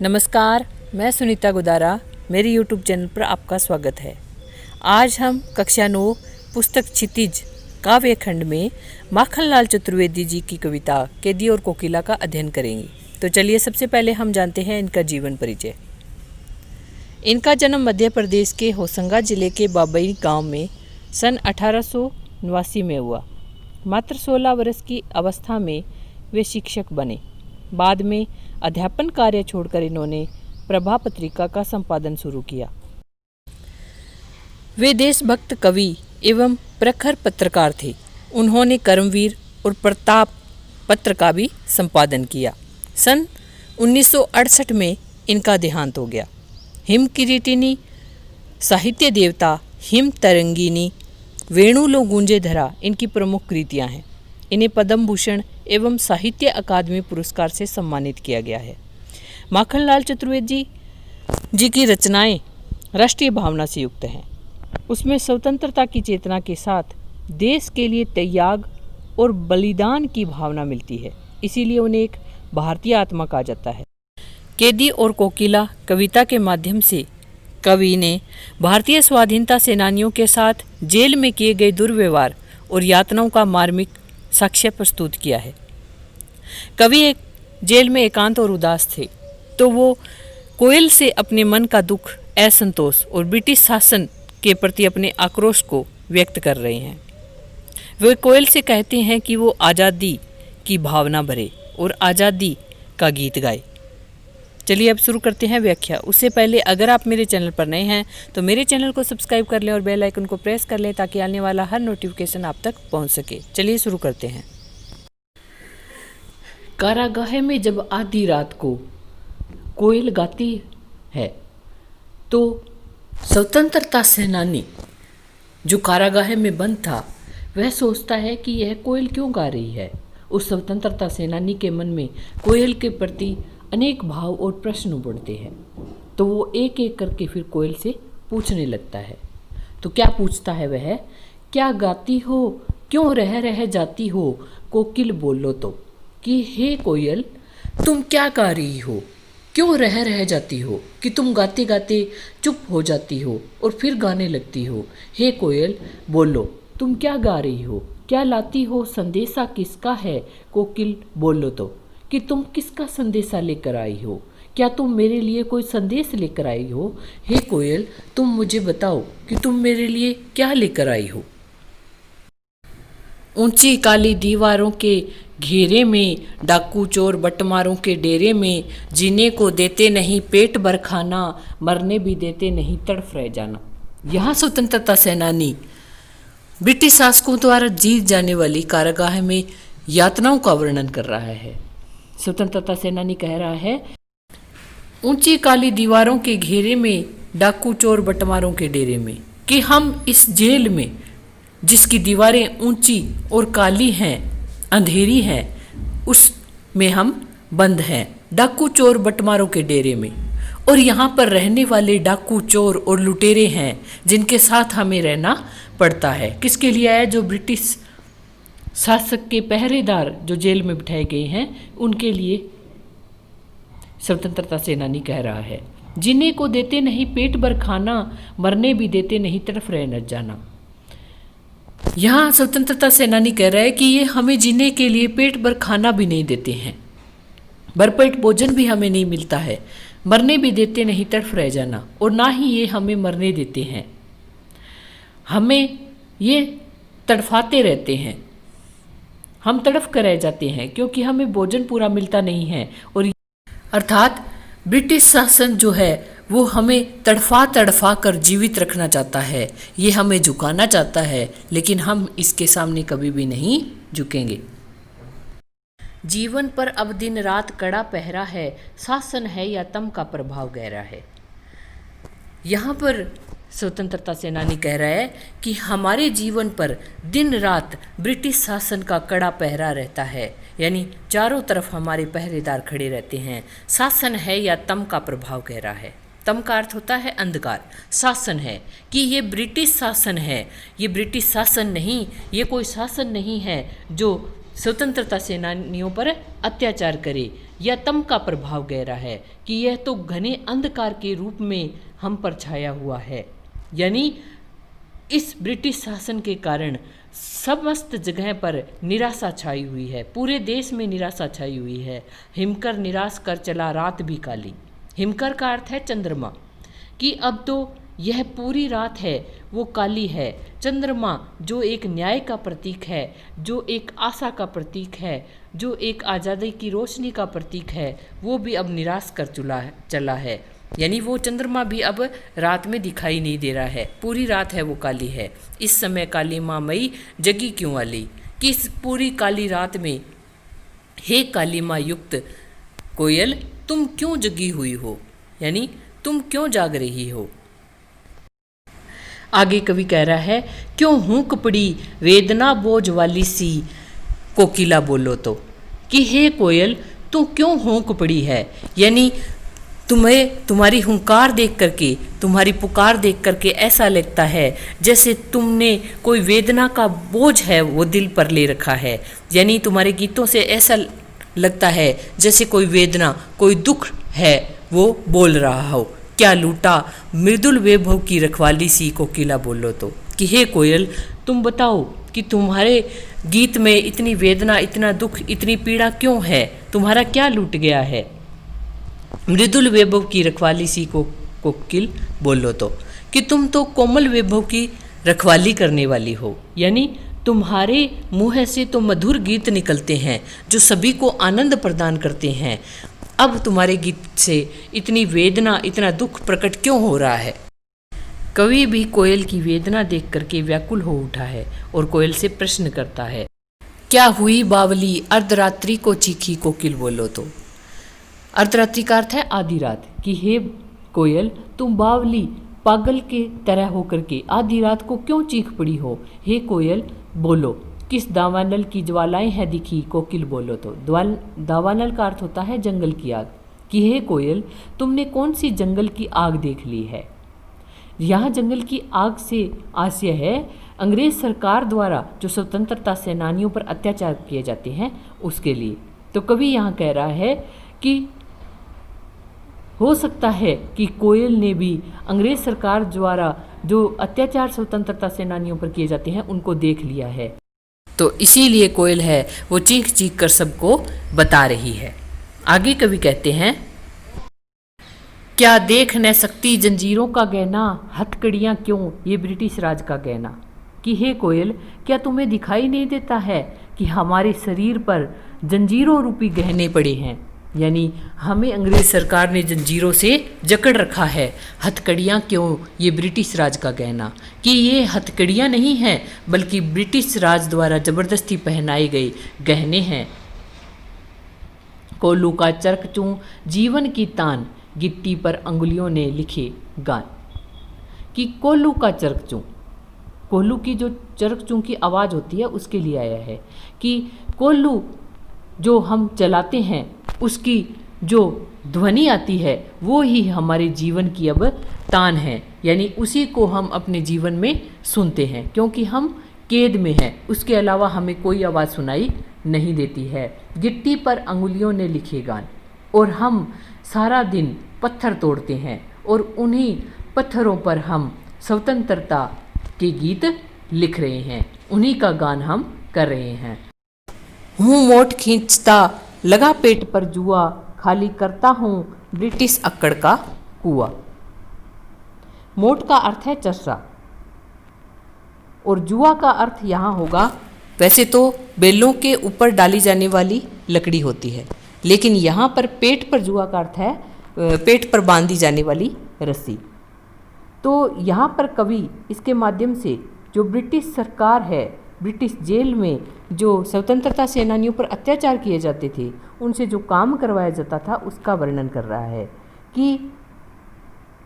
नमस्कार, मैं सुनीता गुदारा, मेरे YouTube चैनल पर आपका स्वागत है। आज हम कक्षा 9 पुस्तक क्षितिज काव्य खंड में माखनलाल चतुर्वेदी जी की कविता कैदी और कोकिला का अध्ययन करेंगे। तो चलिए सबसे पहले हम जानते हैं इनका जीवन परिचय। इनका जन्म मध्य प्रदेश के होशंगाबाद जिले के बाबई गांव में सन 1889 में हुआ। मात्र 16 वर्ष की अवस्था में वे शिक्षक बने। बाद में अध्यापन कार्य छोड़कर इन्होंने प्रभा पत्रिका का संपादन शुरू किया। वे देशभक्त कवि एवं प्रखर पत्रकार थे। उन्होंने कर्मवीर और प्रताप पत्र का भी संपादन किया। सन 1968 में इनका देहांत हो गया। हिम किरीटिनी, साहित्य देवता, हिम तरंगिनी, वेणु लो गूंजे धरा इनकी प्रमुख कृतियां हैं। इन्हें पद्म भूषण एवं साहित्य अकादमी पुरस्कार से सम्मानित किया गया है। माखनलाल चतुर्वेदी जी की रचनाएं राष्ट्रीय भावना से युक्त हैं। उसमें स्वतंत्रता की चेतना के साथ देश के लिए त्याग और बलिदान की भावना मिलती है। इसीलिए उन्हें एक भारतीय आत्मा कहा जाता है। कैदी और कोकिला कविता के माध्यम से कवि ने भारतीय स्वाधीनता सेनानियों के साथ जेल में किए गए दुर्व्यवहार और यातनाओं का मार्मिक साक्ष्य प्रस्तुत किया है। कवि एक जेल में एकांत और उदास थे, तो वो कोयल से अपने मन का दुख, असंतोष और ब्रिटिश शासन के प्रति अपने आक्रोश को व्यक्त कर रहे हैं। वे कोयल से कहते हैं कि वो आज़ादी की भावना भरे और आज़ादी का गीत गाए। चलिए अब शुरू करते हैं व्याख्या। उससे पहले अगर आप मेरे चैनल पर नए हैं तो मेरे चैनल को सब्सक्राइब कर लें और बेल आइकन को प्रेस कर लें ताकि आने वाला हर नोटिफिकेशन आप तक पहुंच सके। चलिए शुरू करते हैं। कारागाह में जब आधी रात को कोयल गाती है तो स्वतंत्रता सेनानी जो कारागाह में बंद था वह सोचता है कि यह कोयल क्यों गा रही है। उस स्वतंत्रता सेनानी के मन में कोयल के प्रति अनेक भाव और प्रश्न उभरते हैं, तो वो एक एक करके फिर कोयल से पूछने लगता है। तो क्या पूछता है वह? क्या गाती हो, क्यों रह जाती हो, कोकिल बोलो तो, कि हे कोयल तुम क्या गा रही हो, क्यों रह जाती हो, कि तुम गाते गाते चुप हो जाती हो और फिर गाने लगती हो। हे कोयल बोलो तुम क्या गा रही हो, क्या लाती हो, संदेशा किसका है, कोकिल बोलो तो, कि तुम किसका संदेशा लेकर आई हो, क्या तुम मेरे लिए कोई संदेश लेकर आई हो। हे कोयल तुम मुझे बताओ कि तुम मेरे लिए क्या लेकर आई हो। ऊंची काली दीवारों के घेरे में, डाकू चोर बटमारों के डेरे में, जीने को देते नहीं पेट भर खाना, मरने भी देते नहीं तड़फ रह जाना। यहाँ स्वतंत्रता सेनानी ब्रिटिश शासकों द्वारा जीत जाने वाली कारागाह में यातनाओं का वर्णन कर रहा है। स्वतंत्रता सेनानी कह रहा है, ऊंची काली दीवारों के घेरे में, डाकू चोर बटमारों के डेरे में, कि हम इस जेल में जिसकी दीवारें ऊंची और काली हैं, अंधेरी हैं, उसमें हम बंद हैं, डाकू चोर बटमारों के डेरे में। और यहाँ पर रहने वाले डाकू चोर और लुटेरे हैं जिनके साथ हमें रहना पड़ता है। किसके लिए है? जो ब्रिटिश शासक के पहरेदार जो जेल में बिठाए गए हैं उनके लिए स्वतंत्रता सेनानी कह रहा है। जीने को देते नहीं पेट भर खाना, मरने भी देते नहीं तड़फ रह न जाना। यहाँ स्वतंत्रता सेनानी कह रहा है कि ये हमें जीने के लिए पेट भर खाना भी नहीं देते हैं, भरपेट भोजन भी हमें नहीं मिलता है, मरने भी देते नहीं तड़फ रह जाना, और ना ही ये हमें मरने देते हैं, हमें ये तड़फाते रहते हैं, हम तड़फ कर रह जाते हैं क्योंकि हमें भोजन पूरा मिलता नहीं है। और अर्थात ब्रिटिश शासन जो है वो हमें तड़फा कर जीवित रखना चाहता है, ये हमें झुकाना चाहता है, लेकिन हम इसके सामने कभी भी नहीं झुकेंगे। जीवन पर अब दिन रात कड़ा पहरा है, शासन है या तम का प्रभाव गहरा है। यहाँ पर स्वतंत्रता सेनानी कह रहा है कि हमारे जीवन पर दिन रात ब्रिटिश शासन का कड़ा पहरा रहता है, यानी चारों तरफ हमारे पहरेदार खड़े रहते हैं। शासन है या तम का प्रभाव गहरा है। तम का अर्थ होता है अंधकार, शासन है कि ये ब्रिटिश शासन है, ये ब्रिटिश शासन नहीं, ये कोई शासन नहीं है जो स्वतंत्रता सेनानियों पर अत्याचार करे या तम का प्रभाव गहरा है कि यह तो घने अंधकार के रूप में हम पर छाया हुआ है। यानी इस ब्रिटिश शासन के कारण समस्त जगह पर निराशा छाई हुई है, पूरे देश में निराशा छाई हुई है। हिमकर निराश कर चला रात भी काली। हिमकर का अर्थ है चंद्रमा, कि अब तो यह पूरी रात है वो काली है। चंद्रमा जो एक न्याय का प्रतीक है, जो एक आशा का प्रतीक है, जो एक आज़ादी की रोशनी का प्रतीक है, वो भी अब निराश कर चला है। यानी वो चंद्रमा भी अब रात में दिखाई नहीं दे रहा है, पूरी रात है वो काली है। इस समय काली माँ मई जगी क्यों वाली, कि इस पूरी काली रात में हे काली माँ युक्त कोयल तुम क्यों जगी हुई हो, यानी तुम क्यों जाग रही हो। आगे कवि कह रहा है, क्यों हूंक पड़ी वेदना बोझ वाली सी कोकिला बोलो तो, कि हे कोयल तू क्यों हूंक पड़ी है। यानी तुम्हें तुम्हारी हुंकार देख करके, तुम्हारी पुकार देख करके ऐसा लगता है जैसे तुमने कोई वेदना का बोझ है वो दिल पर ले रखा है। यानी तुम्हारे गीतों से ऐसा लगता है जैसे कोई वेदना, कोई दुख है वो बोल रहा हो। क्या लूटा मृदुल वैभव की रखवाली सी कोकिला बोलो तो, कि हे कोयल तुम बताओ कि तुम्हारे गीत में इतनी वेदना, इतना दुख, इतनी पीड़ा क्यों है, तुम्हारा क्या लूट गया है। मृदुल वैभव की रखवाली सी कोकिल बोलो तो, कि तुम तो कोमल वैभव की रखवाली करने वाली हो। यानी तुम्हारे मुँह से तो मधुर गीत निकलते हैं जो सभी को आनंद प्रदान करते हैं। अब तुम्हारे गीत से इतनी वेदना, इतना दुख प्रकट क्यों हो रहा है। कवि भी कोयल की वेदना देख करके व्याकुल हो उठा है और कोयल से प्रश्न करता है, क्या हुई बावली अर्धरात्रि को चीखी कोकिल बोलो तो। अर्धरात्रि का अर्थ है आधी रात, कि हे कोयल तुम बावली पागल के तरह होकर के आधी रात को क्यों चीख पड़ी हो। हे कोयल बोलो, किस दावानल की ज्वालाएं हैं दिखी कोकिल बोलो तो। दावानल का अर्थ होता है जंगल की आग, कि हे कोयल तुमने कौन सी जंगल की आग देख ली है। यहाँ जंगल की आग से आशय है अंग्रेज सरकार द्वारा जो स्वतंत्रता सेनानियों पर अत्याचार किए जाते हैं उसके लिए। तो कवि यहाँ कह रहा है कि हो सकता है कि कोयल ने भी अंग्रेज सरकार द्वारा जो अत्याचार स्वतंत्रता सेनानियों पर किए जाते हैं उनको देख लिया है, तो इसीलिए कोयल है वो चीख चीख कर सबको बता रही है। आगे कवि कहते हैं, क्या देख न सकती जंजीरों का गहना हथकड़ियाँ क्यों ये ब्रिटिश राज का गहना, कि हे कोयल क्या तुम्हें दिखाई नहीं देता है कि हमारे शरीर पर जंजीरों रूपी गहने पड़े हैं। यानी हमें अंग्रेज सरकार ने जंजीरों से जकड़ रखा है। हथकड़ियाँ क्यों ये ब्रिटिश राज का गहना, कि ये हथकड़ियाँ नहीं हैं बल्कि ब्रिटिश राज द्वारा ज़बरदस्ती पहनाए गए गहने हैं। कोल्लू का चरक चूं जीवन की तान गिट्टी पर अंगुलियों ने लिखे गान, कि कोल्लू का चरक चूं, कोल्लू की जो चरक चूं की आवाज़ होती है उसके लिए आया है कि कोल्लू जो हम चलाते हैं उसकी जो ध्वनि आती है वो ही हमारे जीवन की अब तान है। यानी उसी को हम अपने जीवन में सुनते हैं क्योंकि हम कैद में हैं, उसके अलावा हमें कोई आवाज़ सुनाई नहीं देती है। गिट्टी पर अंगुलियों ने लिखे गान, और हम सारा दिन पत्थर तोड़ते हैं और उन्हीं पत्थरों पर हम स्वतंत्रता के गीत लिख रहे हैं, उन्हीं का गान हम कर रहे हैं। हूँ मोट खींचता लगा पेट पर जुआ खाली करता हूँ ब्रिटिश अक्कड़ का कुआ। मोट का अर्थ है चर्चा और जुआ का अर्थ यहाँ होगा, वैसे तो बेलों के ऊपर डाली जाने वाली लकड़ी होती है, लेकिन यहाँ पर पेट पर जुआ का अर्थ है पेट पर बांधी जाने वाली रस्सी। तो यहाँ पर कवि इसके माध्यम से जो ब्रिटिश सरकार है, ब्रिटिश जेल में जो स्वतंत्रता सेनानियों पर अत्याचार किए जाते थे, उनसे जो काम करवाया जाता था उसका वर्णन कर रहा है कि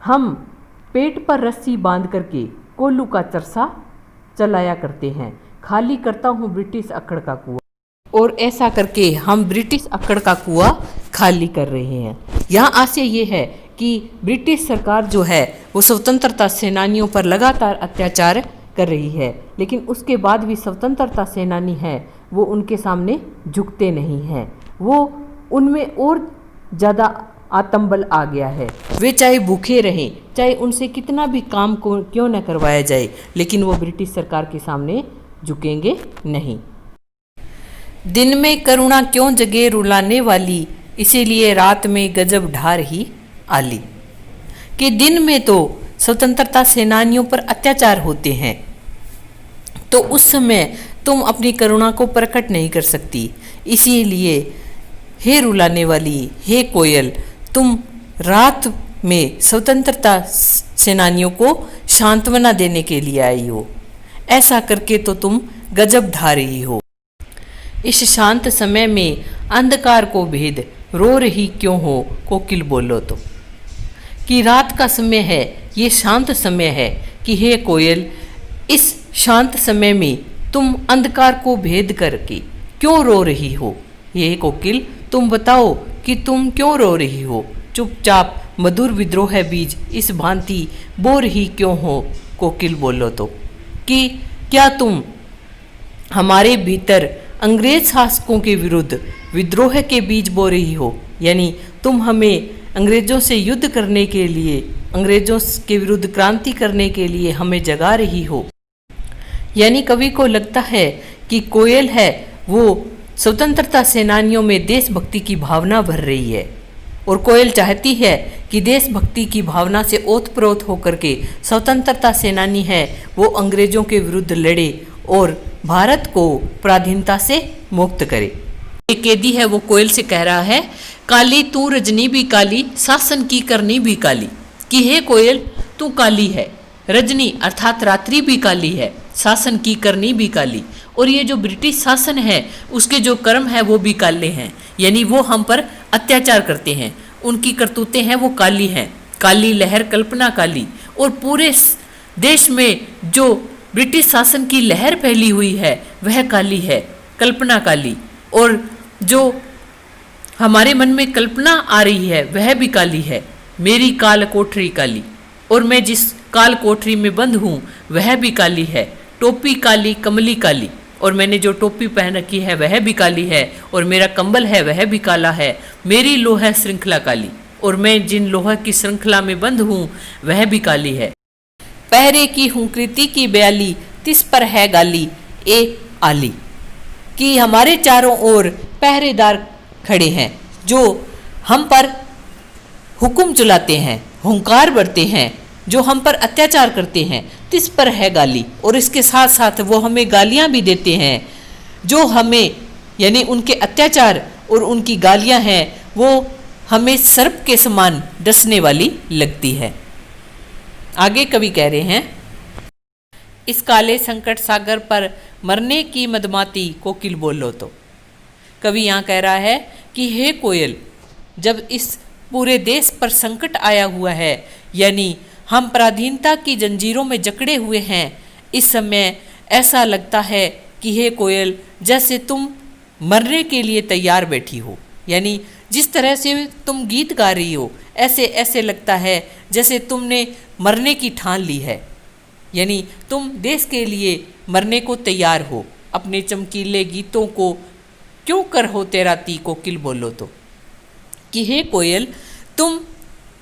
हम पेट पर रस्सी बांध करके कोल्लू का चरसा चलाया करते हैं, खाली करता हूँ ब्रिटिश अक्कड़ का कुआं, और ऐसा करके हम ब्रिटिश अक्कड़ का कुआं खाली कर रहे हैं। यहाँ आशय ये है कि ब्रिटिश सरकार जो है वो स्वतंत्रता सेनानियों पर लगातार अत्याचार कर रही है, लेकिन उसके बाद भी स्वतंत्रता सेनानी है वो उनके सामने झुकते नहीं हैं। वो उनमें और ज़्यादा आत्मबल आ गया है। वे चाहे भूखे रहें, चाहे उनसे कितना भी काम को क्यों न करवाया जाए, लेकिन वो ब्रिटिश सरकार के सामने झुकेंगे नहीं। दिन में करुणा क्यों जगे रुलाने वाली, इसीलिए रात में गजब ढार ही आली। कि दिन में तो स्वतंत्रता सेनानियों पर अत्याचार होते हैं, तो उस समय तुम अपनी करुणा को प्रकट नहीं कर सकती। इसीलिए हे रुलाने वाली, हे कोयल, तुम रात में स्वतंत्रता सेनानियों को सांत्वना देने के लिए आई हो। ऐसा करके तो तुम गजब ढा रही हो। इस शांत समय में अंधकार को भेद रो रही क्यों हो, कोकिल बोलो तो। कि रात का समय है, ये शांत समय है, कि हे कोयल, इस शांत समय में तुम अंधकार को भेद करके क्यों रो रही हो। ये कोकिल, तुम बताओ कि तुम क्यों रो रही हो। चुपचाप मधुर विद्रोह बीज इस भांति बो रही क्यों हो, कोकिल बोलो तो। कि क्या तुम हमारे भीतर अंग्रेज शासकों के विरुद्ध विद्रोह के बीज बो रही हो, यानी तुम हमें अंग्रेजों से युद्ध करने के लिए, अंग्रेजों के विरुद्ध क्रांति करने के लिए हमें जगा रही हो। यानी कवि को लगता है कि कोयल है वो स्वतंत्रता सेनानियों में देशभक्ति की भावना भर रही है, और कोयल चाहती है कि देशभक्ति की भावना से ओतप्रोत होकर के स्वतंत्रता सेनानी है वो अंग्रेजों के विरुद्ध लड़े और भारत को पराधीनता से मुक्त करे। एक कैदी है वो कोयल से कह रहा है, काली तू रजनी भी काली, शासन की करनी भी काली। कि हे कोयल, तू काली है, रजनी अर्थात रात्रि भी काली है, शासन की करनी भी काली, और ये जो ब्रिटिश शासन है उसके जो कर्म है वो भी काले हैं, यानी वो हम पर अत्याचार करते हैं, उनकी करतूतें हैं वो काली हैं। काली लहर कल्पना काली, और पूरे देश में जो ब्रिटिश शासन की लहर फैली हुई है वह काली है, कल्पना काली, और जो हमारे मन में कल्पना आ रही है वह भी काली है। मेरी काल कोठरी काली, और मैं जिस काल कोठरी में बंद हूँ वह भी काली है। टोपी काली, कमली काली, और मैंने जो टोपी पहन रखी है वह भी काली है, और मेरा कंबल है वह भी काला है। मेरी लोहा श्रृंखला काली, और मैं जिन लोहा की श्रृंखला में बंद हूँ वह भी काली है। पहरे की हूँ कृति की बयाली, तिस पर है गाली ए आली। कि हमारे चारों ओर पहरेदार खड़े हैं जो हम पर हुक्म चलाते हैं, हुंकार भरते हैं, जो हम पर अत्याचार करते हैं। तिस पर है गाली, और इसके साथ साथ वो हमें गालियां भी देते हैं, जो हमें यानी उनके अत्याचार और उनकी गालियां हैं वो हमें सर्प के समान डसने वाली लगती है। आगे कवि कह रहे हैं, इस काले संकट सागर पर मरने की मदमाती, कोकिल बोलो तो। कवि यहाँ कह रहा है कि हे कोयल, जब इस पूरे देश पर संकट आया हुआ है, यानी हम पराधीनता की जंजीरों में जकड़े हुए हैं, इस समय ऐसा लगता है कि हे कोयल, जैसे तुम मरने के लिए तैयार बैठी हो। यानी जिस तरह से तुम गीत गा रही हो ऐसे ऐसे लगता है जैसे तुमने मरने की ठान ली है, यानी तुम देश के लिए मरने को तैयार हो। अपने चमकीले गीतों को क्यों कर हो तेराती, कोकिल बोलो तो। कि हे कोयल, तुम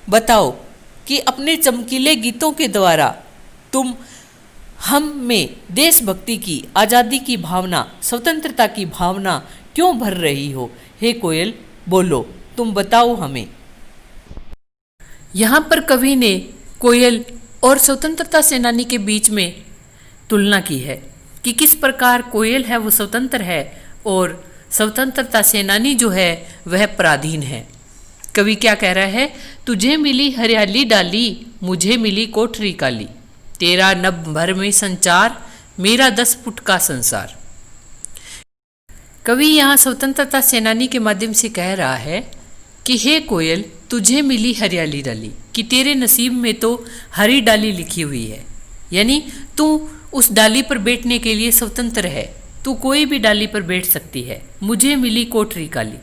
बताओ कि अपने चमकीले गीतों के द्वारा तुम हम में देशभक्ति की, आज़ादी की भावना, स्वतंत्रता की भावना क्यों भर रही हो। हे कोयल बोलो, तुम बताओ हमें। यहाँ पर कवि ने कोयल और स्वतंत्रता सेनानी के बीच में तुलना की है कि किस प्रकार कोयल है वो स्वतंत्र है और स्वतंत्रता सेनानी जो है वह पराधीन है। कवि क्या कह रहा है, तुझे मिली हरियाली डाली, मुझे मिली कोठरी काली, तेरा नभ भर में संचार, मेरा 10 फुट का संसार। कवि यहाँ स्वतंत्रता सेनानी के माध्यम से कह रहा है कि हे कोयल, तुझे मिली हरियाली डाली, कि तेरे नसीब में तो हरी डाली लिखी हुई है, यानी तू उस डाली पर बैठने के लिए स्वतंत्र है, तू कोई भी डाली पर बैठ सकती है। मुझे मिली कोठरी काली,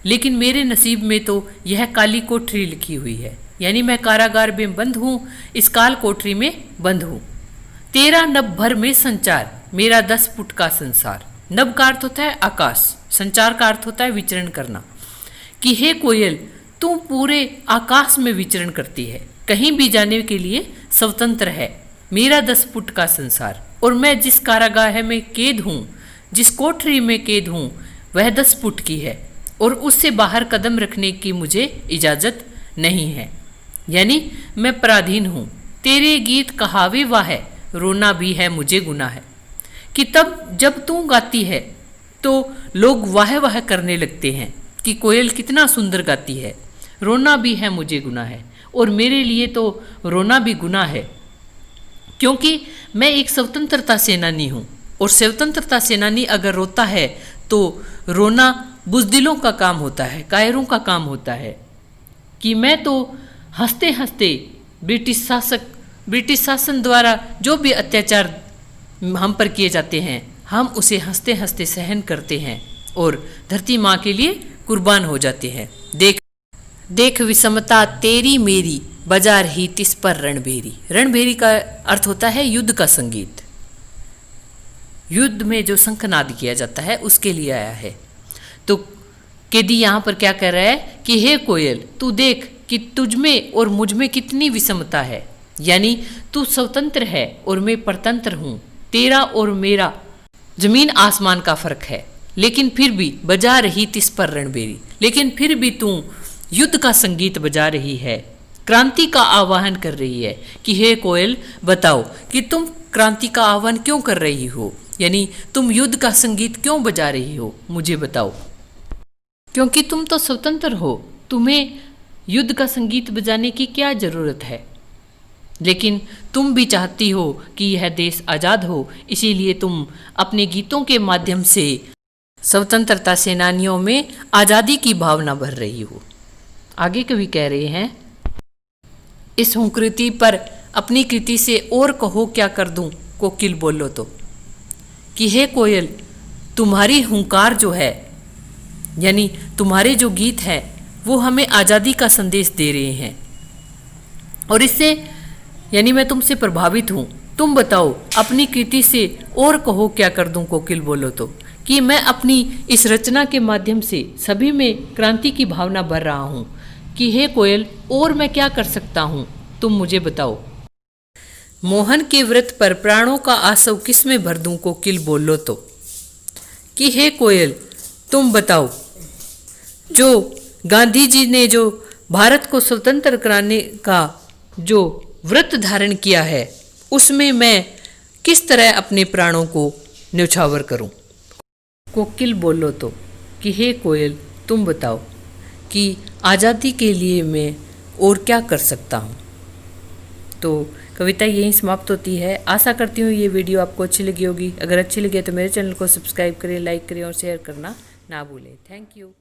लेकिन मेरे नसीब में तो यह काली कोठरी लिखी हुई है, यानी मैं कारागार में बंद हूँ, इस काल कोठरी में बंद हूँ। तेरा नभ भर में संचार, मेरा 10 फुट का संसार, नभ का अर्थ होता है आकाश, संचार का अर्थ होता है विचरण करना। कि हे कोयल, तू पूरे आकाश में विचरण करती है, कहीं भी जाने के लिए स्वतंत्र है। मेरा 10 फुट का संसार, और मैं जिस कारागाह में कैद हूँ, जिस कोठरी में कैद हूँ, वह 10 फुट की है, और उससे बाहर कदम रखने की मुझे इजाज़त नहीं है। यानी मैं पराधीन हूँ। तेरे गीत कहावे वाह है, रोना भी है मुझे गुनाह है। कि तब जब तू गाती है तो लोग वाह वाह करने लगते हैं कि कोयल कितना सुंदर गाती है। रोना भी है मुझे गुनाह है, और मेरे लिए तो रोना भी गुनाह है, क्योंकि मैं एक स्वतंत्रता सेनानी हूँ, और स्वतंत्रता सेनानी अगर रोता है तो रोना बुज़दिलों का काम होता है, कायरों का काम होता है। कि मैं तो हंसते हंसते ब्रिटिश शासन द्वारा जो भी अत्याचार हम पर किए जाते हैं, हम उसे हंसते हंसते सहन करते हैं और धरती माँ के लिए कुर्बान हो जाते हैं। देख देख विषमता तेरी मेरी, बजा रही तिस पर रणभेरी। रणभेरी का अर्थ होता है युद्ध का संगीत। युद्ध में जो शंखनाद किया जाता है उसके लिए आया है। तो केदी यहाँ पर क्या कह रहा है कि हे कोयल, तू देख कि तुझ में और मुझ में कितनी विषमता है। यानी तू स्वतंत्र है और मैं परतंत्र हूँ। तेरा और मेरा जमीन आसमान का फर्क है, लेकिन फिर भी बजा रही तिस पर रणभेरी, लेकिन फिर भी तू युद्ध का संगीत बजा रही है, क्रांति का आह्वान कर रही है। कि हे कोयल, बताओ कि तुम क्रांति का आह्वान क्यों कर रही हो, यानी तुम युद्ध का संगीत क्यों बजा रही हो, मुझे बताओ। क्योंकि तुम तो स्वतंत्र हो, तुम्हें युद्ध का संगीत बजाने की क्या जरूरत है। लेकिन तुम भी चाहती हो कि यह देश आज़ाद हो, इसीलिए तुम अपने गीतों के माध्यम से स्वतंत्रता सेनानियों में आज़ादी की भावना भर रही हो। आगे कवि कह रहे हैं, इस हुंकृति पर अपनी कृति से और कहो क्या कर दूं, कोकिल बोलो तो। कि हे कोयल, तुम्हारी हुंकार जो है, यानी तुम्हारे जो गीत हैं, वो हमें आज़ादी का संदेश दे रहे हैं, और इससे यानी मैं तुमसे प्रभावित हूँ। तुम बताओ अपनी कृति से और कहो क्या कर दूं, कोकिल बोलो तो। कि मैं अपनी इस रचना के माध्यम से सभी में क्रांति की भावना भर रहा हूँ। कि हे कोयल, और मैं क्या कर सकता हूँ, तुम मुझे बताओ। मोहन के व्रत पर प्राणों का आसव किस में भर दूं, कोकिल बोलो तो। कि हे कोयल, तुम बताओ, जो गांधी जी ने जो भारत को स्वतंत्र कराने का जो व्रत धारण किया है, उसमें मैं किस तरह अपने प्राणों को न्यौछावर करूं, कोकिल बोलो तो। कि हे कोयल, तुम बताओ कि आज़ादी के लिए मैं और क्या कर सकता हूं। तो कविता यहीं समाप्त होती है। आशा करती हूँ ये वीडियो आपको अच्छी लगी होगी। अगर अच्छी लगी तो मेरे चैनल को सब्सक्राइब करें, लाइक करें और शेयर करना ना भूलें। Thank you.